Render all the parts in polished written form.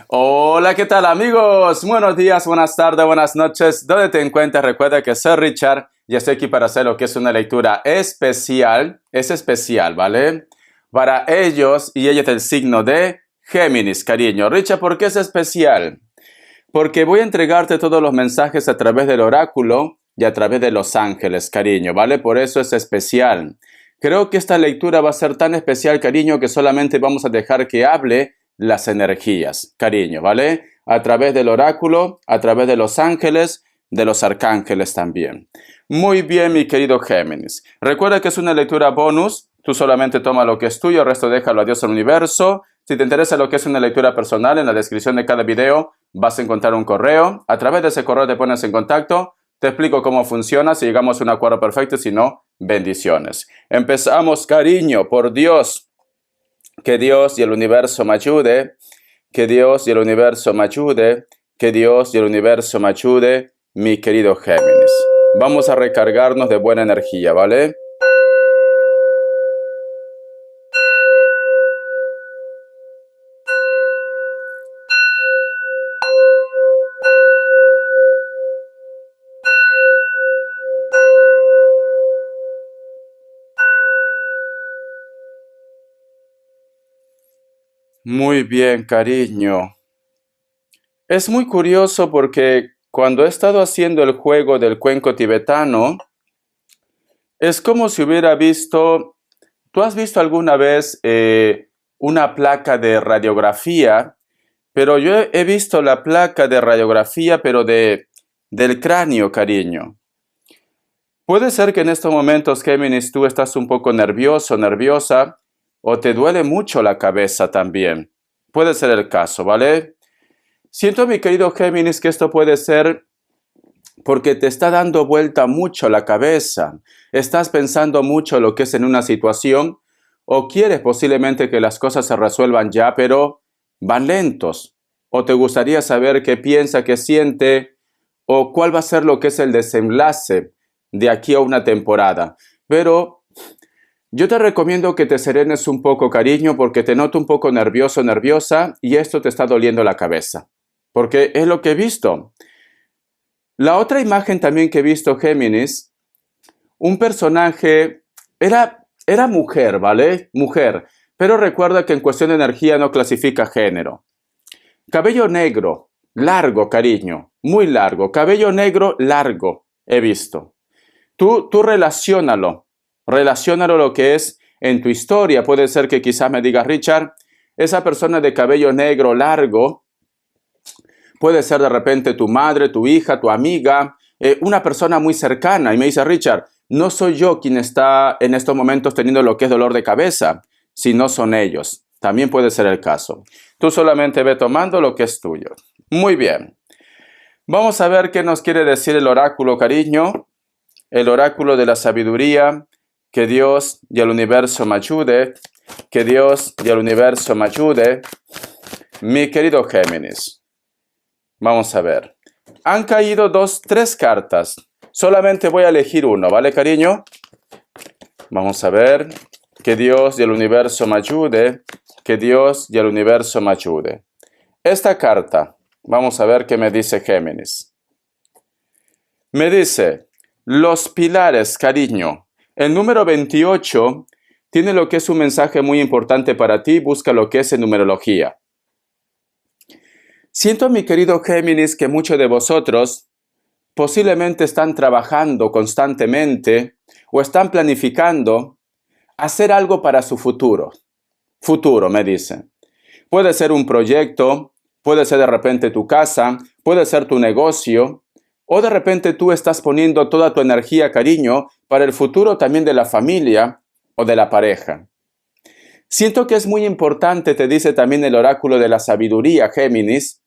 Hola, ¿qué tal amigos? Buenos días, buenas tardes, buenas noches. ¿Dónde te encuentras? Recuerda que soy Richard y estoy aquí para hacer lo que es una lectura especial. Es especial, ¿vale? Para ellos y ellas del signo de Géminis, cariño. Richard, ¿por qué es especial? Porque voy a entregarte todos los mensajes a través del oráculo y a través de los ángeles, cariño, ¿vale? Por eso es especial. Creo que esta lectura va a ser tan especial, cariño, que solamente vamos a dejar que hable las energías, cariño, ¿vale? A través del oráculo, a través de los ángeles, de los arcángeles también. Muy bien, mi querido Géminis. Recuerda que es una lectura bonus. Tú solamente toma lo que es tuyo, el resto déjalo a Dios al universo. Si te interesa lo que es una lectura personal, en la descripción de cada video vas a encontrar un correo. A través de ese correo te pones en contacto. Te explico cómo funciona, si llegamos a un acuerdo perfecto, si no, bendiciones. Empezamos, cariño, por Dios. Que Dios y el universo me ayude. Que Dios y el universo me ayude. Que Dios y el universo me ayude, mi querido Géminis. Vamos a recargarnos de buena energía, ¿vale? Muy bien, cariño. Es muy curioso porque cuando he estado haciendo el juego del cuenco tibetano, es como si hubiera visto. ¿Tú has visto alguna vez una placa de radiografía? Pero yo he visto la placa de radiografía, pero del cráneo, cariño. Puede ser que en estos momentos, Géminis, tú estás un poco nervioso, nerviosa, o te duele mucho la cabeza también. Puede ser el caso, ¿vale? Siento, mi querido Géminis, que esto puede ser porque te está dando vuelta mucho la cabeza. Estás pensando mucho lo que es en una situación o quieres posiblemente que las cosas se resuelvan ya, pero van lentos. O te gustaría saber qué piensa, qué siente o cuál va a ser lo que es el desenlace de aquí a una temporada. Pero yo te recomiendo que te serenes un poco, cariño, porque te noto un poco nervioso, nerviosa y esto te está doliendo la cabeza. Porque es lo que he visto. La otra imagen también que he visto, Géminis, un personaje, era mujer, ¿vale? Mujer, pero recuerda que en cuestión de energía no clasifica género. Cabello negro, largo, cariño, muy largo. Cabello negro, largo, he visto. Tú relaciónalo lo que es en tu historia. Puede ser que quizás me digas, Richard, esa persona de cabello negro, largo, puede ser de repente tu madre, tu hija, tu amiga, una persona muy cercana. Y me dice, Richard, no soy yo quien está en estos momentos teniendo lo que es dolor de cabeza, sino son ellos. También puede ser el caso. Tú solamente ve tomando lo que es tuyo. Muy bien. Vamos a ver qué nos quiere decir el oráculo, cariño. El oráculo de la sabiduría. Que Dios y el universo me ayude. Que Dios y el universo me ayude. Mi querido Géminis. Vamos a ver. Han caído tres cartas. Solamente voy a elegir uno, ¿vale, cariño? Vamos a ver. Que Dios y el universo me ayude. Que Dios y el universo me ayude. Esta carta, vamos a ver qué me dice Géminis. Me dice, los pilares, cariño. El número 28 tiene lo que es un mensaje muy importante para ti. Busca lo que es en numerología. Siento, mi querido Géminis, que muchos de vosotros posiblemente están trabajando constantemente o están planificando hacer algo para su futuro. Futuro, me dice. Puede ser un proyecto, puede ser de repente tu casa, puede ser tu negocio, o de repente tú estás poniendo toda tu energía, cariño, para el futuro también de la familia o de la pareja. Siento que es muy importante, te dice también el oráculo de la sabiduría, Géminis,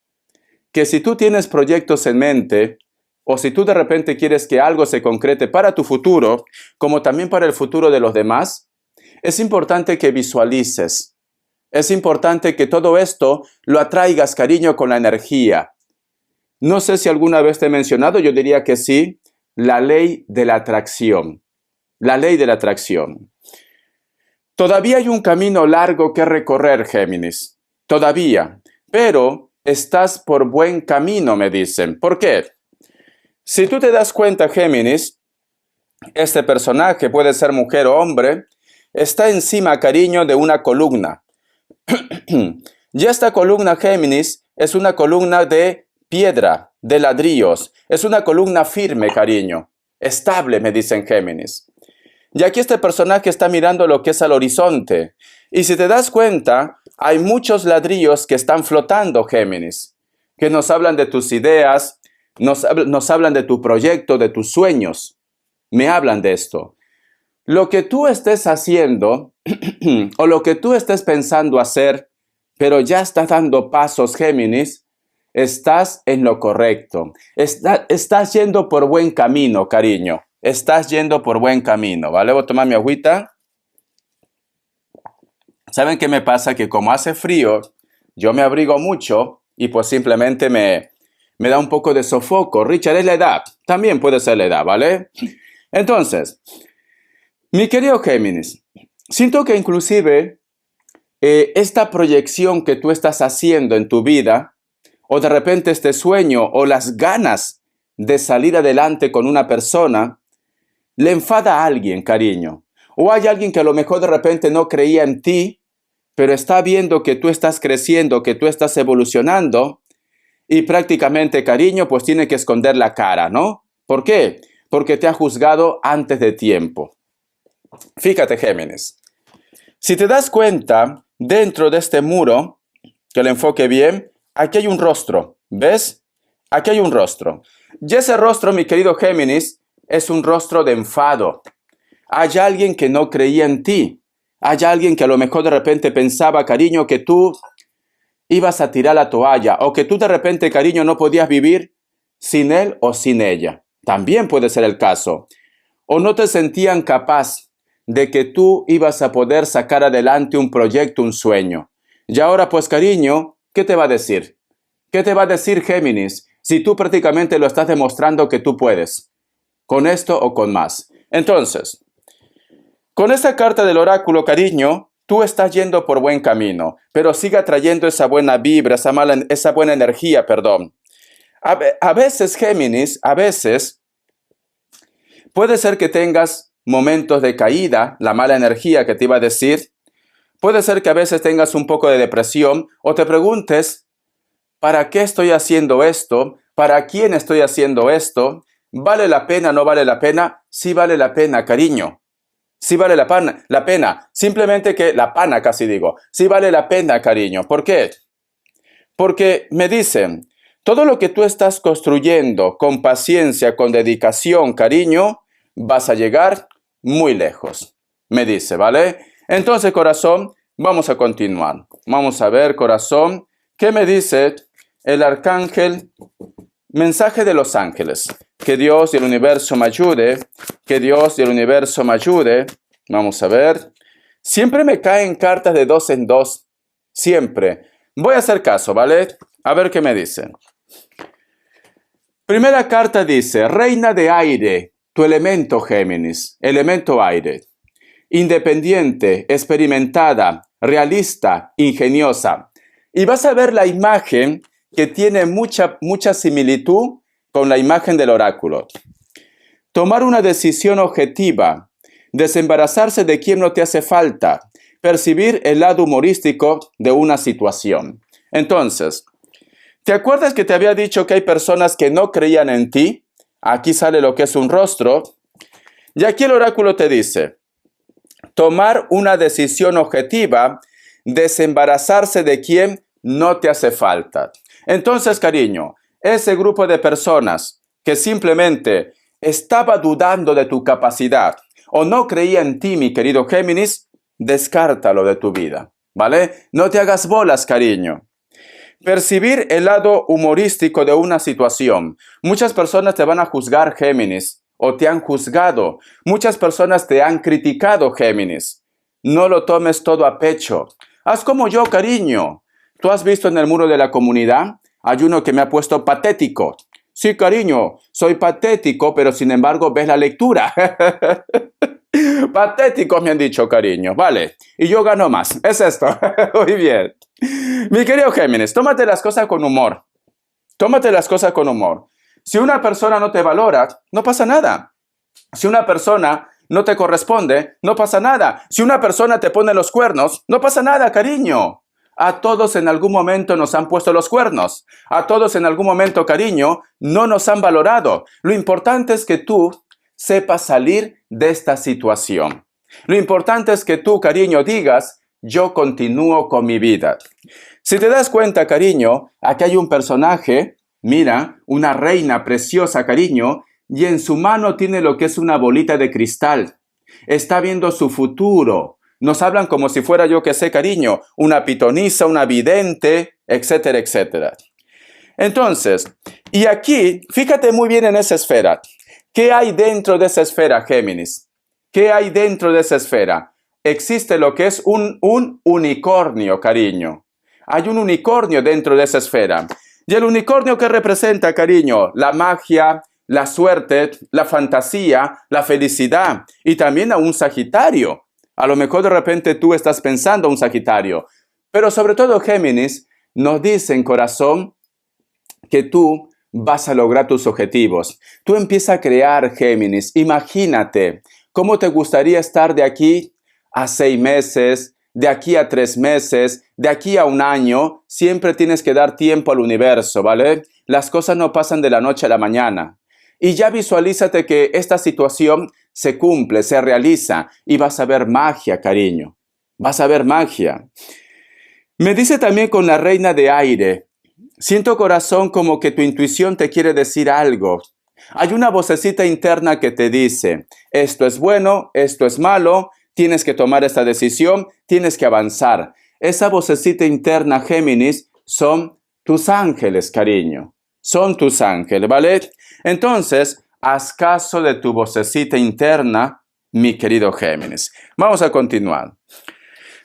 que si tú tienes proyectos en mente, o si tú de repente quieres que algo se concrete para tu futuro, como también para el futuro de los demás, es importante que visualices. Es importante que todo esto lo atraigas, cariño, con la energía. No sé si alguna vez te he mencionado, yo diría que sí, la ley de la atracción. La ley de la atracción. Todavía hay un camino largo que recorrer, Géminis. Todavía. Pero estás por buen camino, me dicen. ¿Por qué? Si tú te das cuenta, Géminis, este personaje, puede ser mujer o hombre, está encima, cariño, de una columna. Y esta columna, Géminis, es una columna de piedra, de ladrillos. Es una columna firme, cariño. Estable, me dicen Géminis. Y aquí este personaje está mirando lo que es al horizonte. Y si te das cuenta, hay muchos ladrillos que están flotando, Géminis, que nos hablan de tus ideas, nos hablan de tu proyecto, de tus sueños. Me hablan de esto. Lo que tú estés haciendo o lo que tú estés pensando hacer, pero ya estás dando pasos, Géminis, estás en lo correcto. Estás yendo por buen camino, cariño. Estás yendo por buen camino, ¿vale? Voy a tomar mi agüita. ¿Saben qué me pasa? Que como hace frío, yo me abrigo mucho y pues simplemente me da un poco de sofoco. Richard, es la edad. También puede ser la edad, ¿vale? Entonces, mi querido Géminis, siento que inclusive esta proyección que tú estás haciendo en tu vida, o de repente este sueño o las ganas de salir adelante con una persona, le enfada a alguien, cariño. O hay alguien que a lo mejor de repente no creía en ti, pero está viendo que tú estás creciendo, que tú estás evolucionando, y prácticamente, cariño, pues tiene que esconder la cara, ¿no? ¿Por qué? Porque te ha juzgado antes de tiempo. Fíjate, Géminis. Si te das cuenta, dentro de este muro, que lo enfoque bien, aquí hay un rostro, ¿ves? Aquí hay un rostro. Y ese rostro, mi querido Géminis, es un rostro de enfado. Hay alguien que no creía en ti. Hay alguien que a lo mejor de repente pensaba, cariño, que tú ibas a tirar la toalla o que tú de repente, cariño, no podías vivir sin él o sin ella. También puede ser el caso. O no te sentían capaz de que tú ibas a poder sacar adelante un proyecto, un sueño. Y ahora, pues, cariño, ¿qué te va a decir? ¿Qué te va a decir, Géminis, si tú prácticamente lo estás demostrando que tú puedes? Con esto o con más. Entonces, con esta carta del oráculo, cariño, tú estás yendo por buen camino, pero siga trayendo esa buena vibra, esa buena energía, perdón. A veces, Géminis, a veces, puede ser que tengas momentos de caída, la mala energía que te iba a decir. Puede ser que a veces tengas un poco de depresión o te preguntes, ¿para qué estoy haciendo esto? ¿Para quién estoy haciendo esto? ¿Vale la pena, no vale la pena? Sí vale la pena, cariño. Sí vale la pena. Simplemente que la pana casi digo. Sí vale la pena, cariño. ¿Por qué? Porque me dicen, todo lo que tú estás construyendo con paciencia, con dedicación, cariño, vas a llegar muy lejos. Me dice, ¿vale? Entonces, corazón, vamos a continuar. Vamos a ver, corazón, ¿qué me dice el arcángel? Mensaje de los ángeles. Que Dios y el universo me ayude. Que Dios y el universo me ayude. Vamos a ver. Siempre me caen cartas de 2 en 2. Siempre. Voy a hacer caso, ¿vale? A ver qué me dicen. Primera carta dice, reina de aire, tu elemento, Géminis, elemento aire. Independiente, experimentada, realista, ingeniosa. Y vas a ver la imagen que tiene mucha similitud con la imagen del oráculo. Tomar una decisión objetiva, desembarazarse de quien no te hace falta, percibir el lado humorístico de una situación. Entonces, ¿te acuerdas que te había dicho que hay personas que no creían en ti? Aquí sale lo que es un rostro. Y aquí el oráculo te dice, tomar una decisión objetiva, desembarazarse de quien no te hace falta. Entonces, cariño, ese grupo de personas que simplemente estaba dudando de tu capacidad o no creía en ti, mi querido Géminis, descártalo de tu vida, ¿vale? No te hagas bolas, cariño. Percibir el lado humorístico de una situación. Muchas personas te van a juzgar, Géminis, o te han juzgado. Muchas personas te han criticado, Géminis. No lo tomes todo a pecho. Haz como yo, cariño. ¿Tú has visto en el muro de la comunidad? Hay uno que me ha puesto patético. Sí, cariño, soy patético, pero sin embargo ves la lectura. Patéticos me han dicho, cariño. Vale, y yo gano más. Es esto. Muy bien. Mi querido Géminis, tómate las cosas con humor. Tómate las cosas con humor. Si una persona no te valora, no pasa nada. Si una persona no te corresponde, no pasa nada. Si una persona te pone los cuernos, no pasa nada, cariño. A todos en algún momento nos han puesto los cuernos. A todos en algún momento, cariño, no nos han valorado. Lo importante es que tú sepas salir de esta situación. Lo importante es que tú, cariño, digas, yo continúo con mi vida. Si te das cuenta, cariño, aquí hay un personaje, mira, una reina preciosa, cariño, y en su mano tiene lo que es una bolita de cristal. Está viendo su futuro. Nos hablan como si fuera, yo que sé, cariño, una pitonisa, una vidente, etcétera, etcétera. Entonces, y aquí, fíjate muy bien en esa esfera. ¿Qué hay dentro de esa esfera, Géminis? ¿Qué hay dentro de esa esfera? Existe lo que es un unicornio, cariño. Hay un unicornio dentro de esa esfera. ¿Y el unicornio qué representa, cariño? La magia, la suerte, la fantasía, la felicidad y también a un Sagitario. A lo mejor de repente tú estás pensando a un Sagitario. Pero sobre todo, Géminis, nos dice en corazón que tú vas a lograr tus objetivos. Tú empiezas a crear, Géminis. Imagínate cómo te gustaría estar de aquí a 6 meses, de aquí a 3 meses, de aquí a 1 año. Siempre tienes que dar tiempo al universo, ¿vale? Las cosas no pasan de la noche a la mañana. Y ya visualízate que esta situación se cumple, se realiza y vas a ver magia, cariño. Vas a ver magia. Me dice también con la reina de aire. Siento, corazón, como que tu intuición te quiere decir algo. Hay una vocecita interna que te dice, esto es bueno, esto es malo, tienes que tomar esta decisión, tienes que avanzar. Esa vocecita interna, Géminis, son tus ángeles, cariño. Son tus ángeles, ¿vale? Entonces, haz caso de tu vocecita interna, mi querido Géminis. Vamos a continuar.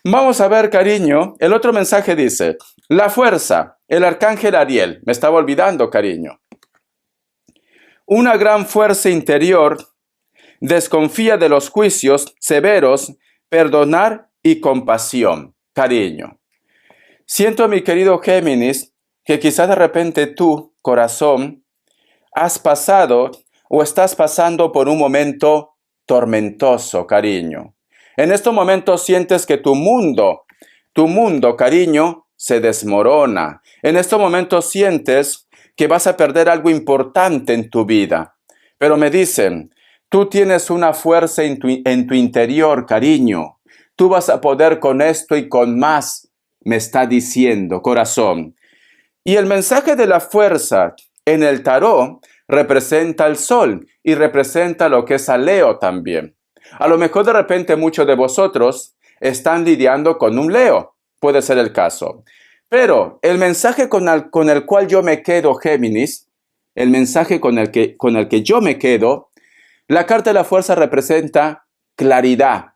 Vamos a ver, cariño, el otro mensaje dice, la fuerza, el arcángel Ariel. Me estaba olvidando, cariño. Una gran fuerza interior desconfía de los juicios severos, perdonar y compasión, cariño. Siento, mi querido Géminis, que quizás de repente tú, corazón, has pasado o estás pasando por un momento tormentoso, cariño. En estos momentos sientes que tu mundo, cariño, se desmorona. En estos momentos sientes que vas a perder algo importante en tu vida. Pero me dicen, tú tienes una fuerza en tu interior, cariño. Tú vas a poder con esto y con más, me está diciendo, corazón. Y el mensaje de la fuerza en el tarot representa al sol y representa lo que es a Leo también. A lo mejor de repente muchos de vosotros están lidiando con un Leo. Puede ser el caso. Pero el mensaje con el cual yo me quedo, Géminis, el mensaje con el que yo me quedo, la carta de la fuerza representa claridad.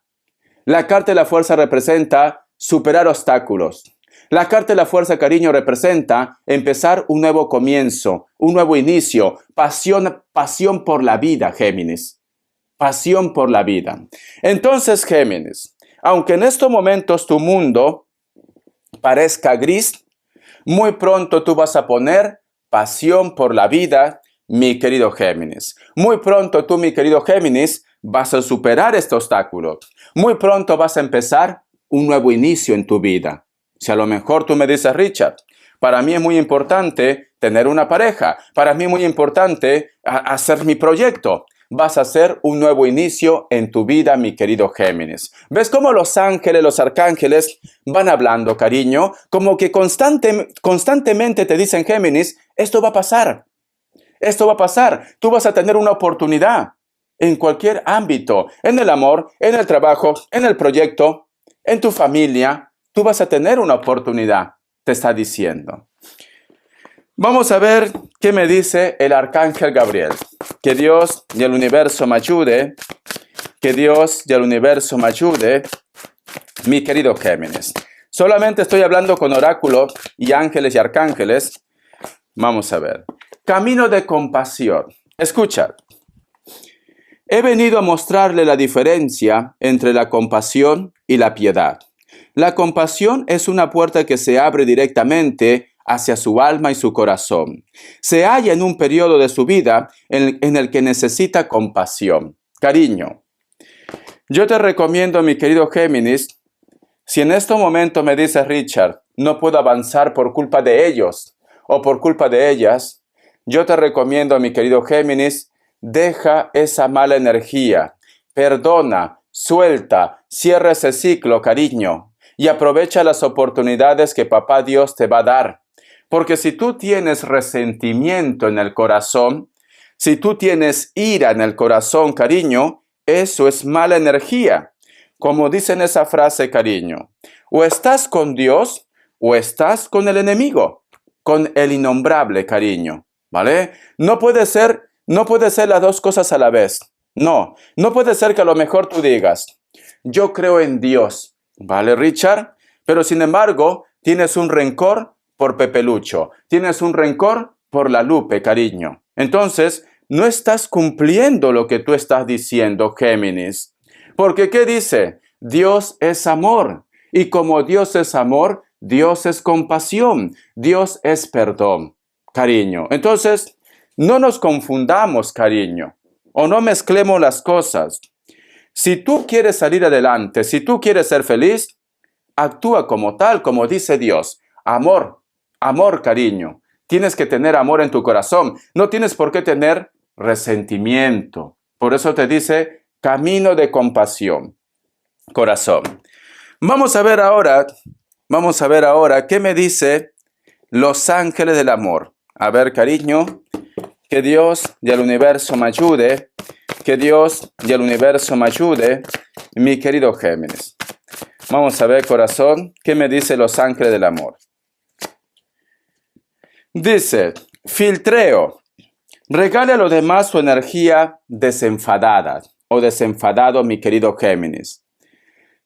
La carta de la fuerza representa superar obstáculos. La carta de la fuerza, cariño, representa empezar un nuevo comienzo, un nuevo inicio, pasión por la vida, Géminis. Pasión por la vida. Entonces, Géminis, aunque en estos momentos tu mundo parezca gris, muy pronto tú vas a poner pasión por la vida, mi querido Géminis. Muy pronto tú, mi querido Géminis, vas a superar este obstáculo. Muy pronto vas a empezar un nuevo inicio en tu vida. Si a lo mejor tú me dices, Richard, para mí es muy importante tener una pareja. Para mí es muy importante hacer mi proyecto. Vas a hacer un nuevo inicio en tu vida, mi querido Géminis. ¿Ves cómo los ángeles, los arcángeles van hablando, cariño? Como que constantemente te dicen, Géminis, esto va a pasar. Esto va a pasar. Tú vas a tener una oportunidad en cualquier ámbito. En el amor, en el trabajo, en el proyecto, en tu familia. Tú vas a tener una oportunidad, te está diciendo. Vamos a ver qué me dice el arcángel Gabriel. Que Dios y el universo me ayude. Que Dios y el universo me ayude, mi querido Géminis. Solamente estoy hablando con oráculo y ángeles y arcángeles. Vamos a ver. Camino de compasión. Escucha. He venido a mostrarle la diferencia entre la compasión y la piedad. La compasión es una puerta que se abre directamente hacia su alma y su corazón. Se halla en un periodo de su vida en el que necesita compasión, cariño. Yo te recomiendo, mi querido Géminis, si en este momento me dices, Richard, no puedo avanzar por culpa de ellos o por culpa de ellas, yo te recomiendo, mi querido Géminis, deja esa mala energía, perdona, suelta, cierra ese ciclo, cariño, y aprovecha las oportunidades que Papá Dios te va a dar. Porque si tú tienes resentimiento en el corazón, si tú tienes ira en el corazón, cariño, eso es mala energía. Como dice en esa frase, cariño, o estás con Dios o estás con el enemigo, con el innombrable, cariño, ¿vale? No puede ser las dos cosas a la vez. No puede ser que a lo mejor tú digas, yo creo en Dios, ¿vale, Richard? Pero sin embargo, tienes un rencor por Pepelucho, tienes un rencor por la Lupe, cariño. Entonces, no estás cumpliendo lo que tú estás diciendo, Géminis. Porque, ¿qué dice? Dios es amor. Y como Dios es amor, Dios es compasión. Dios es perdón, cariño. Entonces, no nos confundamos, cariño. O no mezclemos las cosas. Si tú quieres salir adelante, si tú quieres ser feliz, actúa como tal, como dice Dios. Amor, amor, cariño. Tienes que tener amor en tu corazón. No tienes por qué tener resentimiento. Por eso te dice camino de compasión, corazón. Vamos a ver ahora qué me dice los ángeles del amor. A ver, cariño, que Dios y el universo me ayude. Que Dios y el universo me ayude, mi querido Géminis. Vamos a ver, corazón, qué me dice los ángeles del amor. Dice, filtreo. Regale a los demás su energía desenfadada o desenfadado, mi querido Géminis.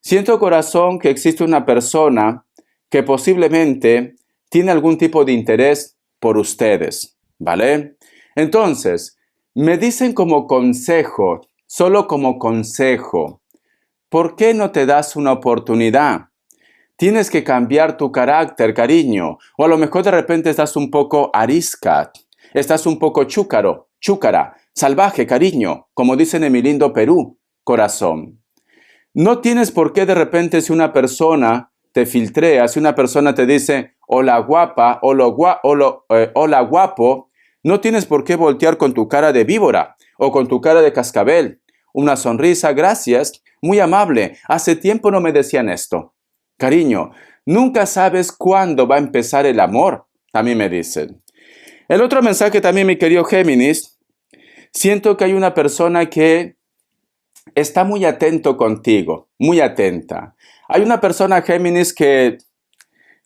Siento, corazón, que existe una persona que posiblemente tiene algún tipo de interés por ustedes, ¿vale? Entonces, me dicen como consejo, solo como consejo, ¿por qué no te das una oportunidad? Tienes que cambiar tu carácter, cariño, o a lo mejor de repente estás un poco arisca. Estás un poco chúcara, salvaje, cariño, como dicen en mi lindo Perú, corazón. No tienes por qué de repente si una persona te filtrea, si una persona te dice hola guapa, hola guapo, no tienes por qué voltear con tu cara de víbora o con tu cara de cascabel. Una sonrisa, gracias, muy amable. Hace tiempo no me decían esto. Cariño, nunca sabes cuándo va a empezar el amor, a mí me dicen. El otro mensaje también, mi querido Géminis, siento que hay una persona que está muy atento contigo, muy atenta. Hay una persona, Géminis, que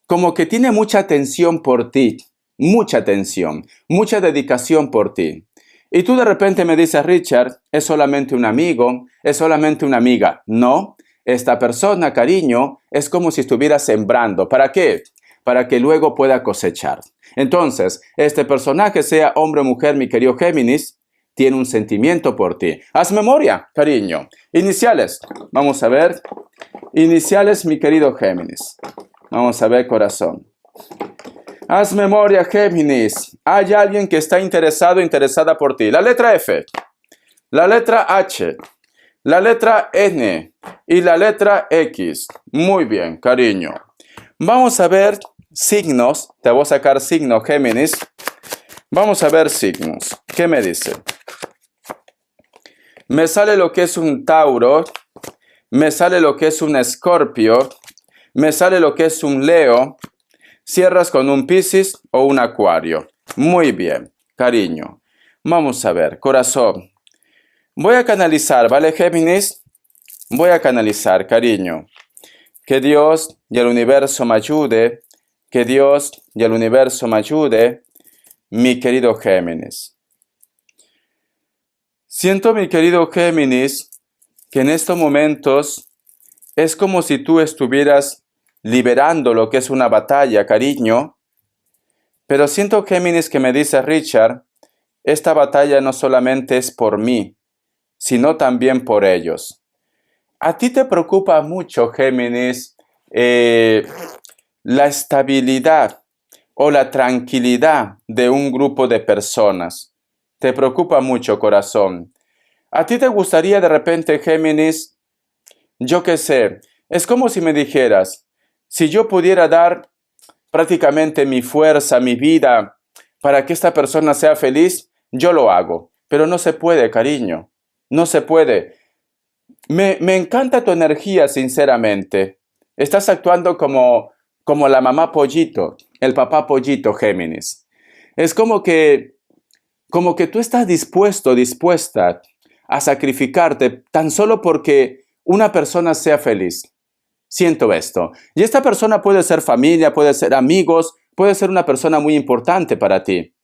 como que tiene mucha atención por ti, mucha atención, mucha dedicación por ti. Y tú de repente me dices, Richard, es solamente un amigo, es solamente una amiga. No, esta persona, cariño, es como si estuviera sembrando. ¿Para qué? Para que luego pueda cosechar. Entonces, este personaje, sea hombre o mujer, mi querido Géminis, tiene un sentimiento por ti. Haz memoria, cariño. Iniciales. Vamos a ver. Iniciales, mi querido Géminis. Vamos a ver, corazón. Haz memoria, Géminis. Hay alguien que está interesado, interesada por ti. La letra F, la letra H, la letra N y la letra X. Muy bien, cariño. Vamos a ver signos. Te voy a sacar signos, Géminis. Vamos a ver signos. ¿Qué me dice? Me sale lo que es un Tauro. Me sale lo que es un Escorpio. Me sale lo que es un Leo. Cierras con un Piscis o un Acuario. Muy bien, cariño. Vamos a ver, corazón. Voy a canalizar, ¿vale, Géminis? Voy a canalizar, cariño. Que Dios y el universo me ayude. Que Dios y el universo me ayude, mi querido Géminis. Siento, mi querido Géminis, que en estos momentos es como si tú estuvieras liberando lo que es una batalla, cariño. Pero siento, Géminis, que me dice Richard, esta batalla no solamente es por mí, sino también por ellos. A ti te preocupa mucho, Géminis, la estabilidad o la tranquilidad de un grupo de personas. Te preocupa mucho, corazón. ¿A ti te gustaría de repente, Géminis? Yo qué sé, es como si me dijeras, si yo pudiera dar prácticamente mi fuerza, mi vida, para que esta persona sea feliz, yo lo hago. Pero no se puede, cariño. No se puede. Me encanta tu energía, sinceramente. Estás actuando como la mamá pollito, el papá pollito, Géminis. Es como que tú estás dispuesto, dispuesta a sacrificarte tan solo porque una persona sea feliz. Siento esto. Y esta persona puede ser familia, puede ser amigos, puede ser una persona muy importante para ti,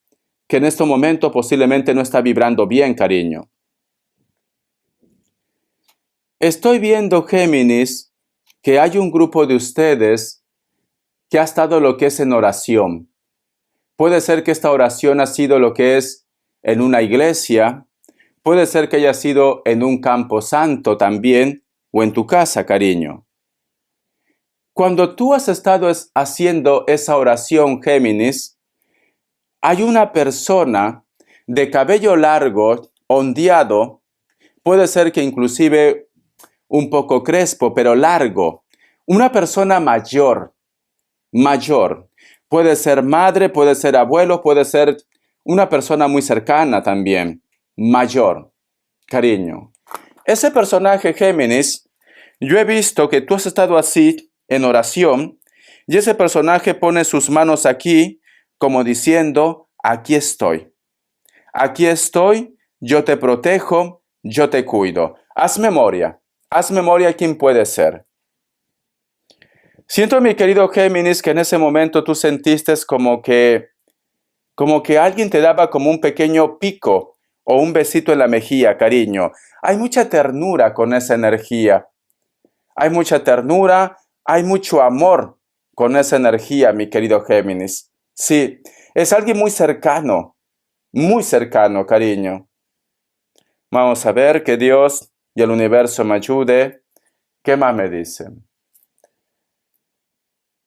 que en este momento posiblemente no está vibrando bien, cariño. Estoy viendo, Géminis, que hay un grupo de ustedes que ha estado lo que es en oración. Puede ser que esta oración ha sido lo que es en una iglesia, puede ser que haya sido en un campo santo también, o en tu casa, cariño. Cuando tú has estado haciendo esa oración, Géminis, hay una persona de cabello largo, ondeado, puede ser que inclusive un poco crespo, pero largo. Una persona mayor. Puede ser madre, puede ser abuelo, puede ser una persona muy cercana también. Mayor, cariño. Ese personaje, Géminis, yo he visto que tú has estado así en oración y ese personaje pone sus manos aquí como diciendo, aquí estoy. Aquí estoy, yo te protejo, yo te cuido. Haz memoria quién puede ser. Siento, mi querido Géminis, que en ese momento tú sentiste como que alguien te daba como un pequeño pico o un besito en la mejilla, cariño. Hay mucha ternura con esa energía. Hay mucha ternura, hay mucho amor con esa energía, mi querido Géminis. Sí, es alguien muy cercano, cariño. Vamos a ver que Dios y el universo me ayude. ¿Qué más me dicen?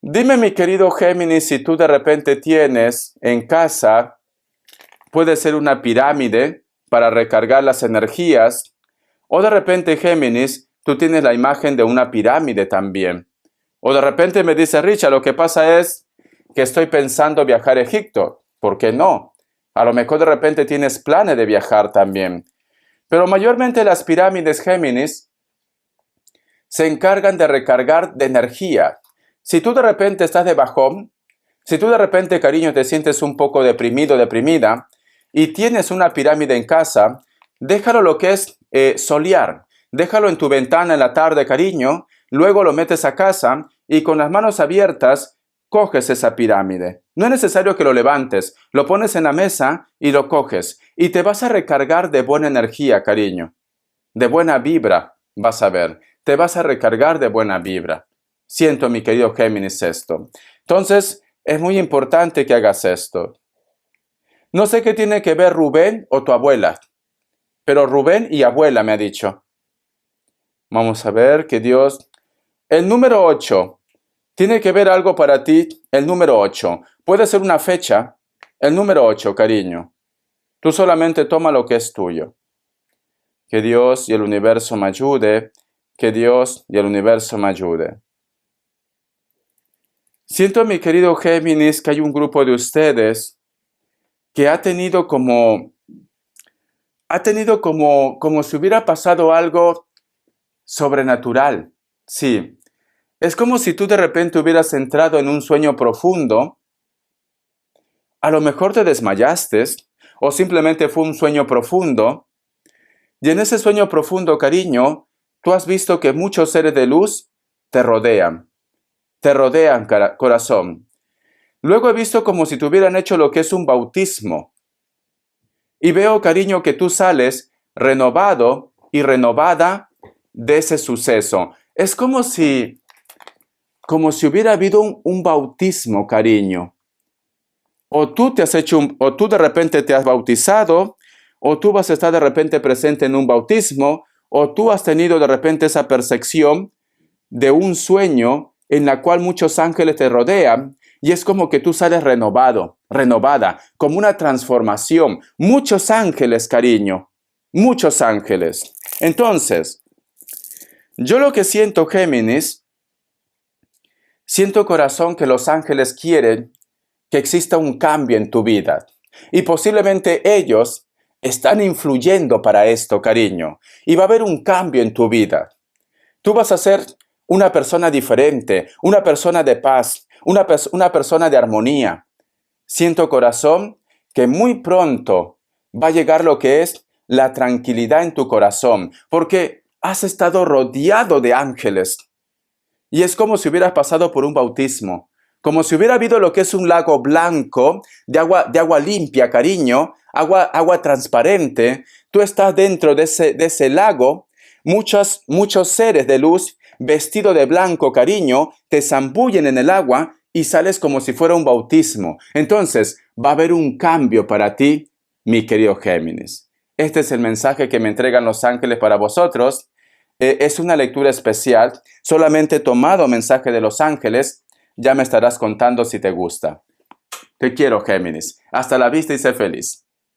Dime, mi querido Géminis, si tú de repente tienes en casa, puede ser una pirámide para recargar las energías, o de repente, Géminis, tú tienes la imagen de una pirámide también. O de repente me dice, Richard, lo que pasa es que estoy pensando viajar a Egipto. ¿Por qué no? A lo mejor de repente tienes planes de viajar también. Pero mayormente las pirámides, Géminis, se encargan de recargar de energía. Si tú de repente estás de bajón, si tú de repente, cariño, te sientes un poco deprimido, deprimida, y tienes una pirámide en casa, déjalo lo que es solear. Déjalo en tu ventana en la tarde, cariño, luego lo metes a casa y con las manos abiertas coges esa pirámide. No es necesario que lo levantes, lo pones en la mesa y lo coges. Y te vas a recargar de buena energía, cariño. De buena vibra, vas a ver. Te vas a recargar de buena vibra. Siento, mi querido Géminis, esto. Entonces, es muy importante que hagas esto. No sé qué tiene que ver Rubén o tu abuela, pero Rubén y abuela me ha dicho. Vamos a ver que Dios... El número 8. Tiene que ver algo para ti, el número 8. Puede ser una fecha, el número 8, cariño. Tú solamente toma lo que es tuyo. Que Dios y el universo me ayude. Que Dios y el universo me ayude. Siento, mi querido Géminis, que hay un grupo de ustedes que ha tenido como si hubiera pasado algo sobrenatural. Sí. Es como si tú de repente hubieras entrado en un sueño profundo. A lo mejor te desmayaste o simplemente fue un sueño profundo. Y en ese sueño profundo, cariño, tú has visto que muchos seres de luz te rodean. Te rodean, corazón. Luego he visto como si te hubieran hecho lo que es un bautismo. Y veo, cariño, que tú sales renovado y renovada de ese suceso. Es como si hubiera habido un bautismo, cariño. O tú o tú de repente te has bautizado, o tú vas a estar de repente presente en un bautismo, o tú has tenido de repente esa percepción de un sueño en la cual muchos ángeles te rodean y es como que tú sales renovado, renovada, como una transformación. Muchos ángeles, cariño, muchos ángeles. Entonces, yo lo que siento, Géminis, siento corazón que los ángeles quieren que exista un cambio en tu vida. Y posiblemente ellos están influyendo para esto, cariño. Y va a haber un cambio en tu vida. Tú vas a ser una persona diferente, una persona de paz, una persona de armonía. Siento, corazón, que muy pronto va a llegar lo que es la tranquilidad en tu corazón, porque has estado rodeado de ángeles. Y es como si hubieras pasado por un bautismo, como si hubiera habido lo que es un lago blanco, de agua limpia, cariño, agua transparente. Tú estás dentro de ese lago, muchos seres de luz vestidos de blanco, cariño, te zambullen en el agua y sales como si fuera un bautismo. Entonces, va a haber un cambio para ti, mi querido Géminis. Este es el mensaje que me entregan los ángeles para vosotros. Es una lectura especial, solamente he tomado mensaje de los ángeles. Ya me estarás contando si te gusta. Te quiero, Géminis. Hasta la vista y sé feliz.